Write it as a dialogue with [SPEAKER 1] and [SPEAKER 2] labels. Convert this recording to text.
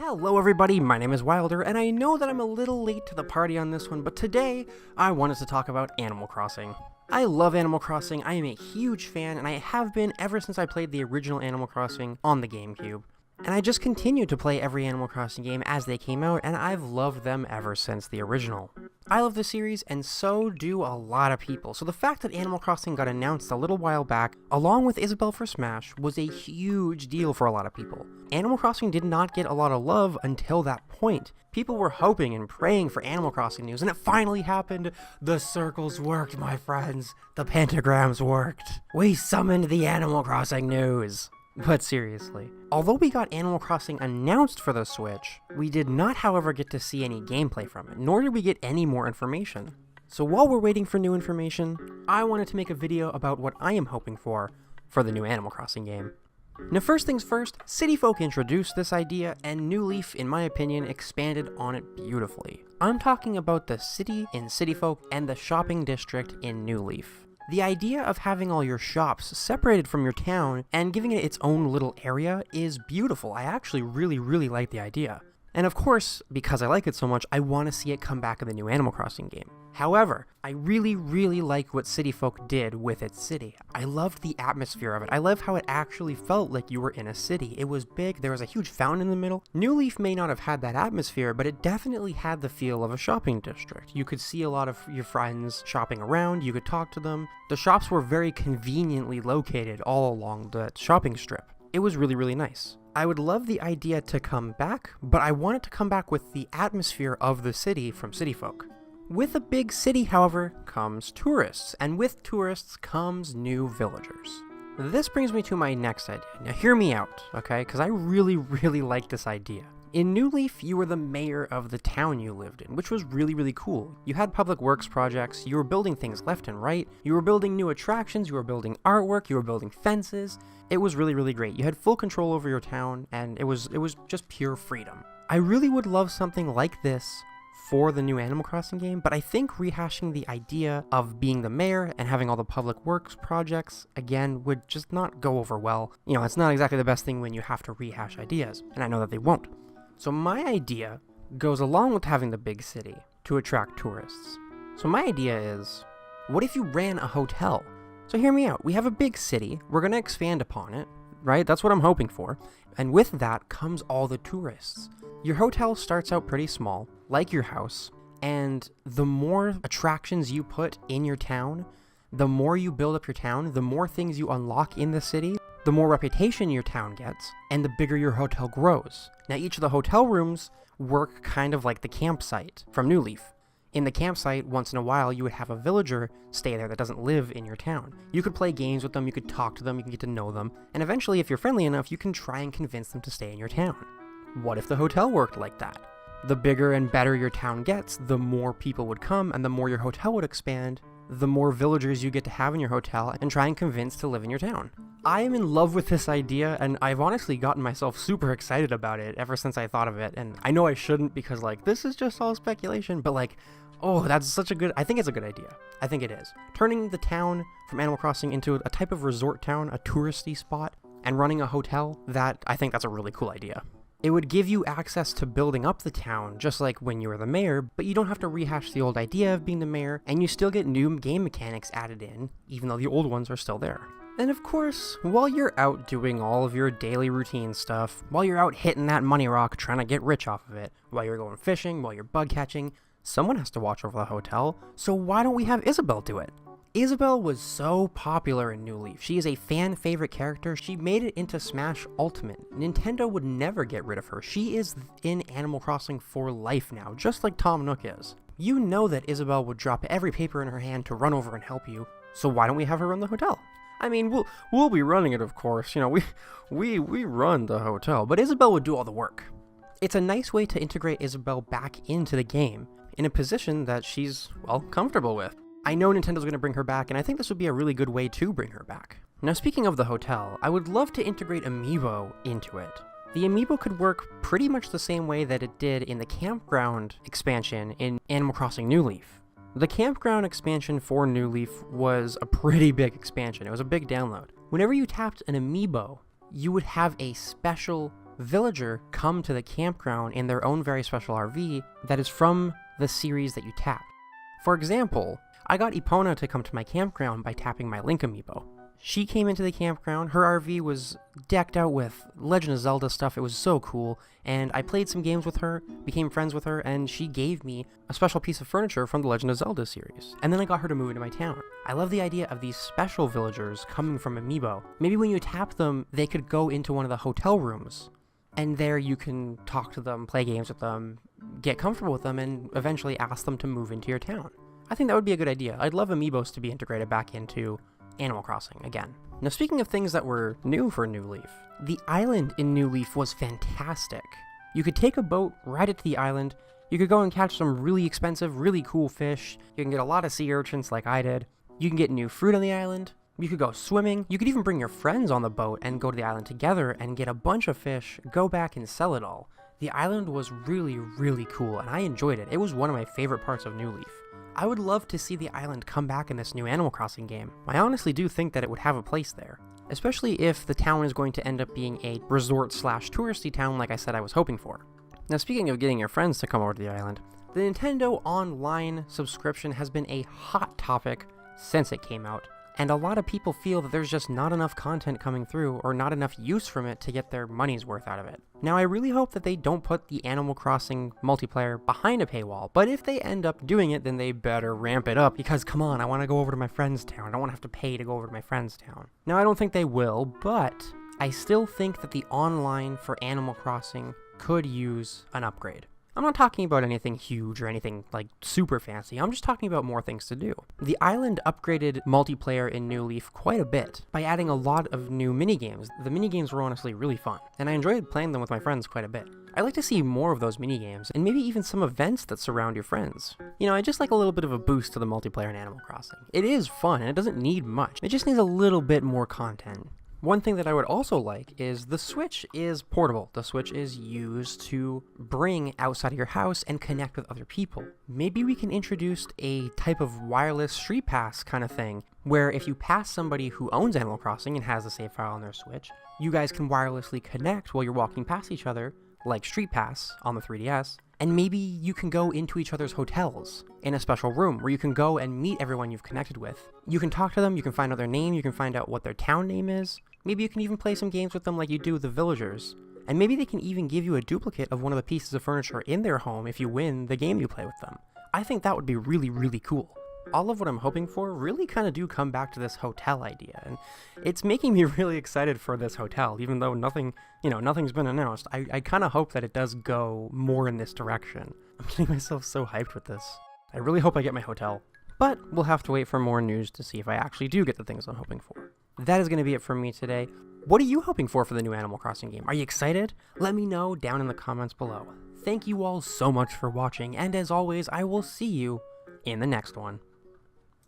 [SPEAKER 1] Hello everybody, my name is Wilder, and I know that I'm a little late to the party on this one, but today I wanted to talk about Animal Crossing. I love Animal Crossing, I am a huge fan, and I have been ever since I played the original Animal Crossing on the GameCube. And I just continue to play every Animal Crossing game as they came out, and I've loved them ever since the original. I love the series, and so do a lot of people, so the fact that Animal Crossing got announced a little while back, along with Isabel for Smash, was a huge deal for a lot of people. Animal Crossing did not get a lot of love until that point. People were hoping and praying for Animal Crossing news, and it finally happened. The circles worked, my friends. The pentagrams worked. We summoned the Animal Crossing news. But seriously, although we got Animal Crossing announced for the Switch, we did not, however, get to see any gameplay from it, nor did we get any more information. So while we're waiting for new information, I wanted to make a video about what I am hoping for the new Animal Crossing game. Now first things first, City Folk introduced this idea, and New Leaf, in my opinion, expanded on it beautifully. I'm talking about the city in City Folk and the shopping district in New Leaf. The idea of having all your shops separated from your town and giving it its own little area is beautiful. I actually really like the idea. And of course, because I like it so much, I want to see it come back in the new Animal Crossing game. However, I really like what City Folk did with its city. I loved the atmosphere of it. I love how it actually felt like you were in a city. It was big, there was a huge fountain in the middle. New Leaf may not have had that atmosphere, but it definitely had the feel of a shopping district. You could see a lot of your friends shopping around, you could talk to them. The shops were very conveniently located all along the shopping strip. It was really nice. I would love the idea to come back, but I want it to come back with the atmosphere of the city from City Folk. With a big city, however, comes tourists, and with tourists comes new villagers. This brings me to my next idea. Now hear me out, okay? Because I really like this idea. In New Leaf, you were the mayor of the town you lived in, which was really cool. You had public works projects, you were building things left and right, you were building new attractions, you were building artwork, you were building fences. It was really great. You had full control over your town, and it was just pure freedom. I really would love something like this for the new Animal Crossing game, but I think rehashing the idea of being the mayor and having all the public works projects, again, would just not go over well. You know, it's not exactly the best thing when you have to rehash ideas, and I know that they won't. So my idea goes along with having the big city to attract tourists. So my idea is, what if you ran a hotel? So hear me out, we have a big city, we're gonna expand upon it, right? That's what I'm hoping for. And with that comes all the tourists. Your hotel starts out pretty small, like your house, and the more attractions you put in your town, the more you build up your town, the more things you unlock in the city, the more reputation your town gets, and the bigger your hotel grows. Now each of the hotel rooms work kind of like the campsite from New Leaf. In the campsite, once in a while, you would have a villager stay there that doesn't live in your town. You could play games with them, you could talk to them, you can get to know them, and eventually, if you're friendly enough, you can try and convince them to stay in your town. What if the hotel worked like that? The bigger and better your town gets, the more people would come, and the more your hotel would expand, the more villagers you get to have in your hotel and try and convince to live in your town. I am in love with this idea, and I've honestly gotten myself super excited about it ever since I thought of it, and I know I shouldn't because, like, this is just all speculation, but, like, oh, that's such a good, I think it's a good idea. I think it is. Turning the town from Animal Crossing into a type of resort town, a touristy spot, and running a hotel, I think that's a really cool idea. It would give you access to building up the town, just like when you were the mayor, but you don't have to rehash the old idea of being the mayor, and you still get new game mechanics added in, even though the old ones are still there. And of course, while you're out doing all of your daily routine stuff, while you're out hitting that money rock trying to get rich off of it, while you're going fishing, while you're bug catching, someone has to watch over the hotel, so why don't we have Isabel do it? Isabel was so popular in New Leaf. She is a fan favorite character. She made it into Smash Ultimate. Nintendo would never get rid of her. She is in Animal Crossing for life now, just like Tom Nook is. You know that Isabel would drop every paper in her hand to run over and help you, so why don't we have her run the hotel? I mean, we'll be running it, of course. You know, we run the hotel, but Isabel would do all the work. It's a nice way to integrate Isabel back into the game in a position that she's, well, comfortable with. I know Nintendo's going to bring her back, and I think this would be a really good way to bring her back. Now, speaking of the hotel, I would love to integrate Amiibo into it. The Amiibo could work pretty much the same way that it did in the Campground expansion in Animal Crossing New Leaf. The Campground expansion for New Leaf was a pretty big expansion. It was a big download. Whenever you tapped an Amiibo, you would have a special villager come to the campground in their own very special RV that is from the series that you tap. For example, I got Epona to come to my campground by tapping my Link amiibo. She came into the campground, her RV was decked out with Legend of Zelda stuff, it was so cool, and I played some games with her, became friends with her, and she gave me a special piece of furniture from the Legend of Zelda series. And then I got her to move into my town. I love the idea of these special villagers coming from amiibo. Maybe when you tap them, they could go into one of the hotel rooms, and there you can talk to them, play games with them, get comfortable with them, and eventually ask them to move into your town. I think that would be a good idea. I'd love amiibos to be integrated back into Animal Crossing again. Now, speaking of things that were new for New Leaf, the island in New Leaf was fantastic. You could take a boat right into the island, you could go and catch some really expensive, really cool fish, you can get a lot of sea urchins like I did, you can get new fruit on the island, you could go swimming, you could even bring your friends on the boat and go to the island together and get a bunch of fish, go back and sell it all. The island was really, really cool, and I enjoyed it. It was one of my favorite parts of New Leaf. I would love to see the island come back in this new Animal Crossing game. I honestly do think that it would have a place there, especially if the town is going to end up being a resort/touristy town like I said I was hoping for. Now, speaking of getting your friends to come over to the island, the Nintendo Online subscription has been a hot topic since it came out, and a lot of people feel that there's just not enough content coming through or not enough use from it to get their money's worth out of it. Now, I really hope that they don't put the Animal Crossing multiplayer behind a paywall, but if they end up doing it, then they better ramp it up, because come on, I want to go over to my friend's town. I don't want to have to pay to go over to my friend's town. Now, I don't think they will, but I still think that the online for Animal Crossing could use an upgrade. I'm not talking about anything huge or anything like super fancy, I'm just talking about more things to do. The island upgraded multiplayer in New Leaf quite a bit by adding a lot of new minigames. The minigames were honestly really fun, and I enjoyed playing them with my friends quite a bit. I'd like to see more of those minigames, and maybe even some events that surround your friends. You know, I just like a little bit of a boost to the multiplayer in Animal Crossing. It is fun, and it doesn't need much. It just needs a little bit more content. One thing that I would also like is the Switch is portable. The Switch is used to bring outside of your house and connect with other people. Maybe we can introduce a type of wireless street pass kind of thing, where if you pass somebody who owns Animal Crossing and has the save file on their Switch, you guys can wirelessly connect while you're walking past each other, like Street Pass on the 3DS, and maybe you can go into each other's hotels in a special room where you can go and meet everyone you've connected with. You can talk to them, you can find out their name, you can find out what their town name is. Maybe you can even play some games with them like you do with the villagers. And maybe they can even give you a duplicate of one of the pieces of furniture in their home if you win the game you play with them. I think that would be really, really cool. All of what I'm hoping for really kind of do come back to this hotel idea, and it's making me really excited for this hotel, even though nothing's been announced. I kind of hope that it does go more in this direction. I'm getting myself so hyped with this. I really hope I get my hotel, but we'll have to wait for more news to see if I actually do get the things I'm hoping for. That is going to be it from me today. What are you hoping for the new Animal Crossing game? Are you excited? Let me know down in the comments below. Thank you all so much for watching, and as always, I will see you in the next one.